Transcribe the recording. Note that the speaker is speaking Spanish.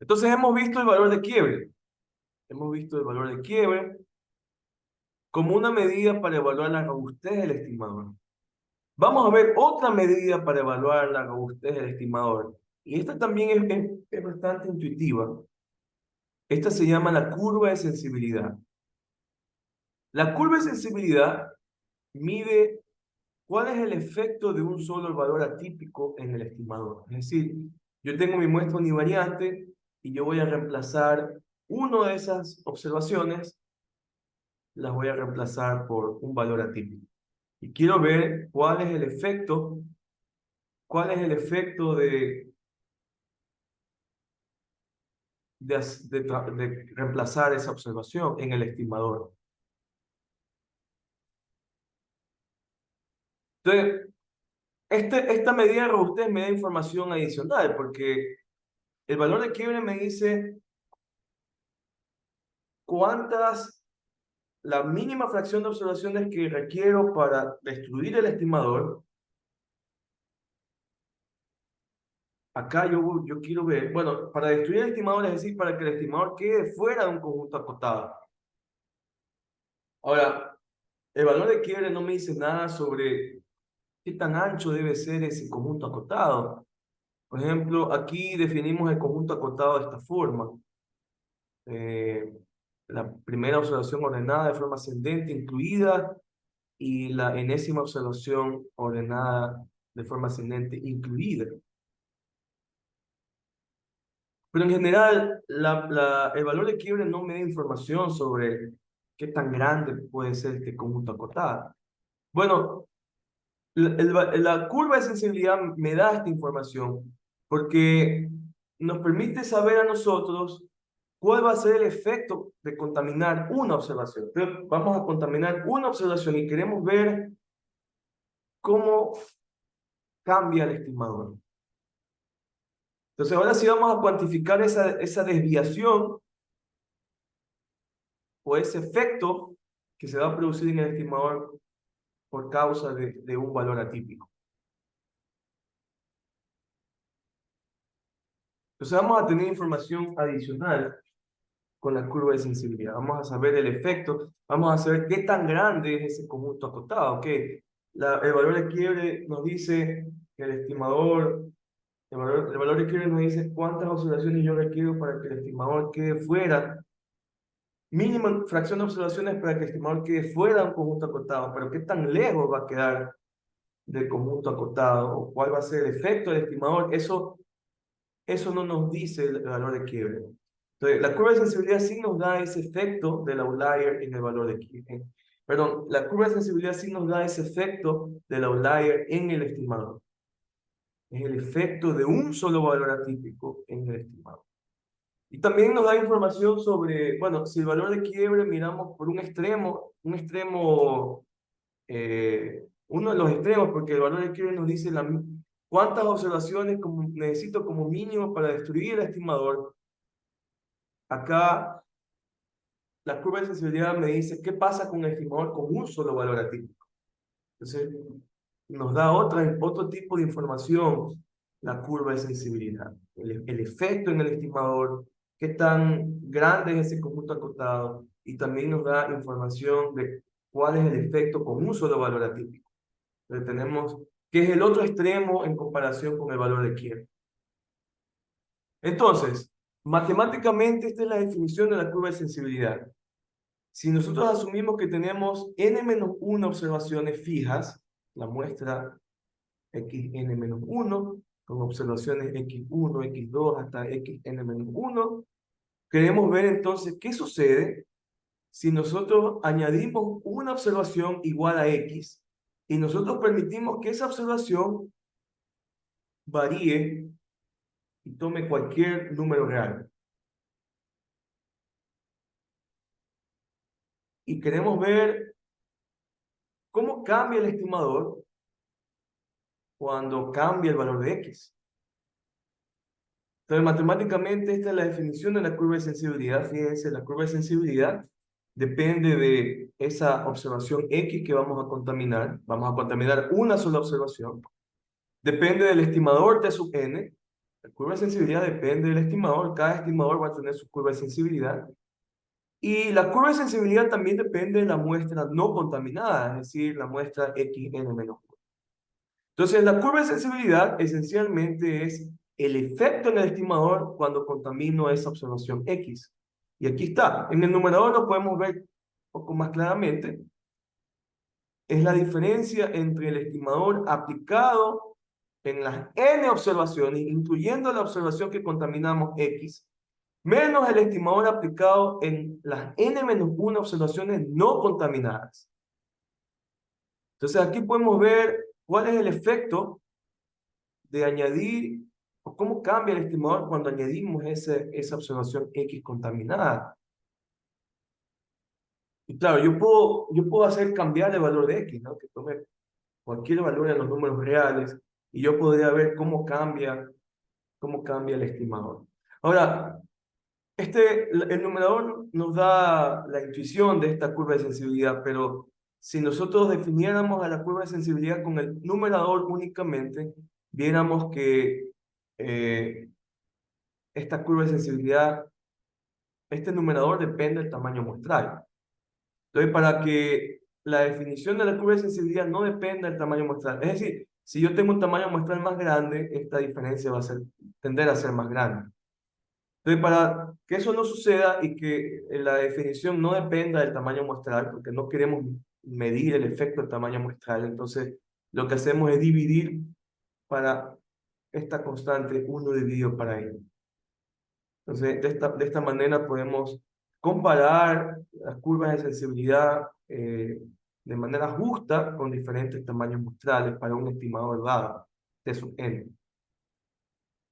Entonces hemos visto el valor de quiebre. Hemos visto el valor de quiebre como una medida para evaluar la robustez del estimador. Vamos a ver otra medida para evaluar la robustez del estimador. Y esta también es bastante intuitiva. Esta se llama la curva de sensibilidad. La curva de sensibilidad mide cuál es el efecto de un solo valor atípico en el estimador. Es decir, yo tengo mi muestra univariante y yo voy a reemplazar una de esas observaciones, las voy a reemplazar por un valor atípico. Y quiero ver cuál es el efecto de reemplazar esa observación en el estimador. Entonces, esta medida de robustez me da información adicional, porque el valor de quiebre me dice cuántas, la mínima fracción de observaciones que requiero para destruir el estimador. Acá yo quiero ver, bueno, para destruir el estimador, es decir, para que el estimador quede fuera de un conjunto acotado. Ahora, el valor de quiebre no me dice nada sobre qué tan ancho debe ser ese conjunto acotado. Por ejemplo, aquí definimos el conjunto acotado de esta forma. Eh, la primera observación ordenada de forma ascendente incluida y la enésima observación ordenada de forma ascendente incluida. Pero en general, el valor de quiebre no me da información sobre qué tan grande puede ser este conjunto acotado. Bueno, la curva de sensibilidad me da esta información porque nos permite saber a nosotros cuál va a ser el efecto de contaminar una observación. Entonces, vamos a contaminar una observación y queremos ver cómo cambia el estimador. Entonces, ahora sí vamos a cuantificar esa desviación o ese efecto que se va a producir en el estimador por causa de un valor atípico. Entonces, vamos a tener información adicional con la curva de sensibilidad. Vamos a saber el efecto, vamos a saber qué tan grande es ese conjunto acotado, que el valor de quiebre nos dice que el estimador, el valor de quiebre nos dice cuántas observaciones yo requiero para que el estimador quede fuera, mínima fracción de observaciones para que el estimador quede fuera de un conjunto acotado, pero qué tan lejos va a quedar del conjunto acotado, o cuál va a ser el efecto del estimador, eso no nos dice el valor de quiebre. Entonces, la curva de sensibilidad sí nos da ese efecto del outlier en el valor de quiebre. Perdón, la curva de sensibilidad sí nos da ese efecto del outlier en el estimador. Es el efecto de un solo valor atípico en el estimado. Y también nos da información sobre, bueno, si el valor de quiebre miramos por uno de los extremos, porque el valor de quiebre nos dice cuántas observaciones necesito como mínimo para destruir el estimador. Acá la curva de sensibilidad me dice qué pasa con el estimador con un solo valor atípico. Entonces, nos da otro tipo de información la curva de sensibilidad. El efecto en el estimador, qué tan grande es ese conjunto acotado, y también nos da información de cuál es el efecto con un solo valor atípico. Entonces, tenemos qué es el otro extremo en comparación con el valor de quiebre. Entonces, matemáticamente esta es la definición de la curva de sensibilidad. Si nosotros asumimos que tenemos n-1 observaciones fijas, la muestra xn-1, con observaciones x1, x2 hasta xn-1, queremos ver entonces qué sucede si nosotros añadimos una observación igual a x y nosotros permitimos que esa observación varíe y tome cualquier número real. Y queremos ver cómo cambia el estimador cuando cambia el valor de x. Entonces, matemáticamente, esta es la definición de la curva de sensibilidad. Fíjense, la curva de sensibilidad depende de esa observación X que vamos a contaminar. Vamos a contaminar una sola observación. Depende del estimador T sub n. La curva de sensibilidad depende del estimador. Cada estimador va a tener su curva de sensibilidad. Y la curva de sensibilidad también depende de la muestra no contaminada, es decir, la muestra XN-1. Entonces, la curva de sensibilidad esencialmente es el efecto en el estimador cuando contamino esa observación X. Y aquí está. En el numerador lo podemos ver un poco más claramente. Es la diferencia entre el estimador aplicado en las N observaciones, incluyendo la observación que contaminamos X, menos el estimador aplicado en las N-1 observaciones no contaminadas. Entonces aquí podemos ver cuál es el efecto de añadir, o cómo cambia el estimador cuando añadimos esa observación X contaminada. Y claro, yo puedo hacer cambiar el valor de X, ¿no? Que tome cualquier valor en los números reales, y yo podría ver cómo cambia el estimador. Ahora, el numerador nos da la intuición de esta curva de sensibilidad, pero si nosotros definiéramos a la curva de sensibilidad con el numerador únicamente, viéramos que eh, esta curva de sensibilidad, este numerador depende del tamaño muestral. Entonces, para que la definición de la curva de sensibilidad no dependa del tamaño muestral, es decir, si yo tengo un tamaño muestral más grande, esta diferencia va a tender a ser más grande. Entonces, para que eso no suceda y que la definición no dependa del tamaño muestral, porque no queremos medir el efecto del tamaño muestral, entonces lo que hacemos es dividir para esta constante 1 dividido para n. Entonces, de esta manera podemos comparar las curvas de sensibilidad de manera justa con diferentes tamaños muestrales para un estimador dado, T sub n.